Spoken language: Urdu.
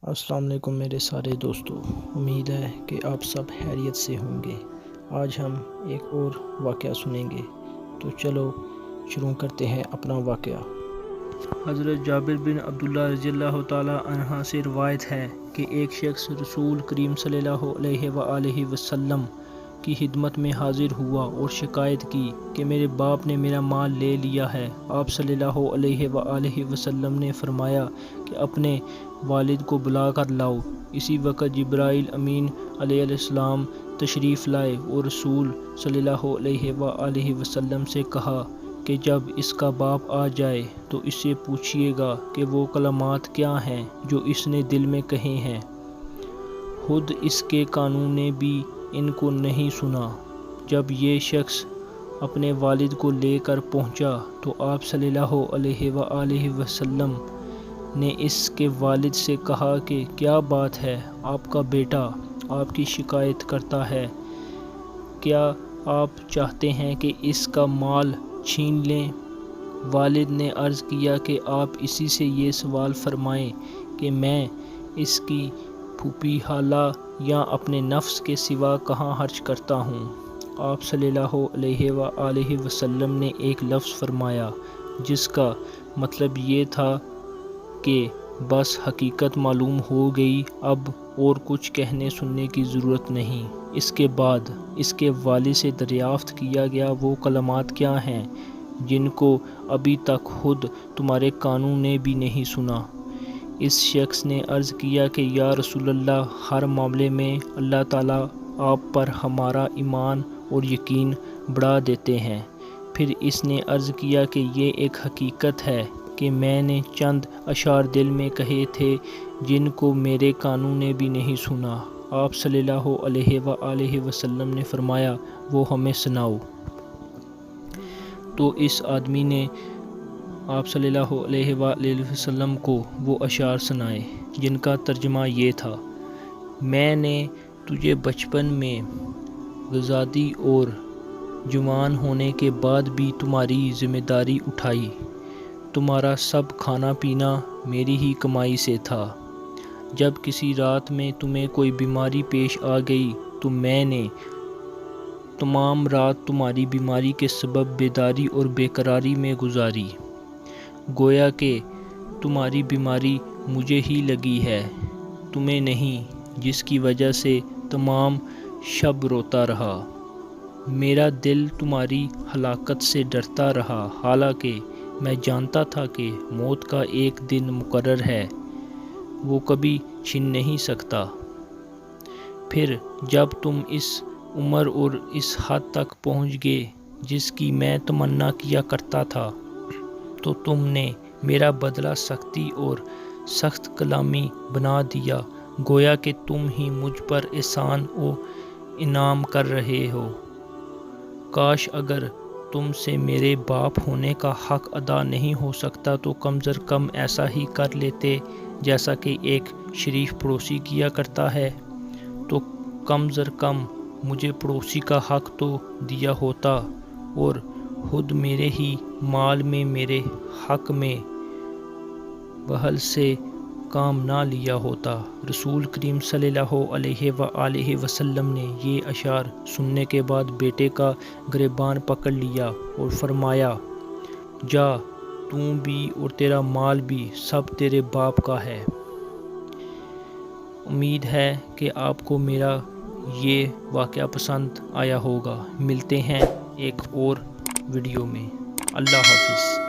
السلام علیکم میرے سارے دوستوں، امید ہے کہ آپ سب خیریت سے ہوں گے۔ آج ہم ایک اور واقعہ سنیں گے، تو چلو شروع کرتے ہیں اپنا واقعہ۔ حضرت جابر بن عبداللہ رضی اللہ تعالیٰ عنہ سے روایت ہے کہ ایک شخص رسول کریم صلی اللہ علیہ وآلہ وسلم کی خدمت میں حاضر ہوا اور شکایت کی کہ میرے باپ نے میرا مال لے لیا ہے۔ آپ صلی اللہ علیہ وآلہ وسلم نے فرمایا کہ اپنے والد کو بلا کر لاؤ۔ اسی وقت جبرائیل امین علیہ السلام تشریف لائے اور رسول صلی اللہ علیہ وآلہ وسلم سے کہا کہ جب اس کا باپ آ جائے تو اس سے پوچھئے گا کہ وہ کلمات کیا ہیں جو اس نے دل میں کہے ہیں۔ خود اس کے کانوں نے بھی ان کو نہیں سنا۔ جب یہ شخص اپنے والد کو لے کر پہنچا تو آپ صلی اللہ علیہ وآلہ وسلم نے اس کے والد سے کہا کہ کیا بات ہے، آپ کا بیٹا آپ کی شکایت کرتا ہے، کیا آپ چاہتے ہیں کہ اس کا مال چھین لیں؟ والد نے عرض کیا کہ آپ اسی سے یہ سوال فرمائیں کہ میں اس کی پھوپھی خالہ یا اپنے نفس کے سوا کہاں خرچ کرتا ہوں۔ آپ صلی اللہ علیہ وآلہ وسلم نے ایک لفظ فرمایا جس کا مطلب یہ تھا کہ بس حقیقت معلوم ہو گئی، اب اور کچھ کہنے سننے کی ضرورت نہیں۔ اس کے بعد اس کے والد سے دریافت کیا گیا وہ کلمات کیا ہیں جن کو ابھی تک خود تمہارے کانوں نے بھی نہیں سنا۔ اس شخص نے عرض کیا کہ یا رسول اللہ، ہر معاملے میں اللہ تعالیٰ آپ پر ہمارا ایمان اور یقین بڑھا دیتے ہیں۔ پھر اس نے عرض کیا کہ یہ ایک حقیقت ہے کہ میں نے چند اشعار دل میں کہے تھے جن کو میرے کانوں نے بھی نہیں سنا۔ آپ صلی اللہ علیہ وآلہ وسلم نے فرمایا وہ ہمیں سناؤ۔ تو اس آدمی نے آپ صلی اللہ علیہ وآلہ وسلم کو وہ اشعار سنائے جن کا ترجمہ یہ تھا: میں نے تجھے بچپن میں غذا دی اور جوان ہونے کے بعد بھی تمہاری ذمہ داری اٹھائی۔ تمہارا سب کھانا پینا میری ہی کمائی سے تھا۔ جب کسی رات میں تمہیں کوئی بیماری پیش آ گئی تو میں نے تمام رات تمہاری بیماری کے سبب بیداری اور بے قراری میں گزاری۔ گویا کہ تمہاری بیماری مجھے ہی لگی ہے، تمہیں نہیں، جس کی وجہ سے تمام شب روتا رہا۔ میرا دل تمہاری ہلاکت سے ڈرتا رہا، حالانکہ میں جانتا تھا کہ موت کا ایک دن مقرر ہے، وہ کبھی چھن نہیں سکتا۔ پھر جب تم اس عمر اور اس حد تک پہنچ گئے جس کی میں تمنا کیا کرتا تھا تو تم نے میرا بدلہ سختی اور سخت کلامی بنا دیا، گویا کہ تم ہی مجھ پر احسان و انعام کر رہے ہو۔ کاش اگر تم سے میرے باپ ہونے کا حق ادا نہیں ہو سکتا تو کم از کم ایسا ہی کر لیتے جیسا کہ ایک شریف پڑوسی کیا کرتا ہے، تو کم از کم مجھے پڑوسی کا حق تو دیا ہوتا اور خود میرے ہی مال میں میرے حق میں بخل سے کام نہ لیا ہوتا۔ رسول کریم صلی اللہ علیہ وآلہ وسلم نے یہ اشعار سننے کے بعد بیٹے کا گریبان پکڑ لیا اور فرمایا جا، تو بھی اور تیرا مال بھی سب تیرے باپ کا ہے۔ امید ہے کہ آپ کو میرا یہ واقعہ پسند آیا ہوگا۔ ملتے ہیں ایک اور ویڈیو میں۔ اللہ حافظ۔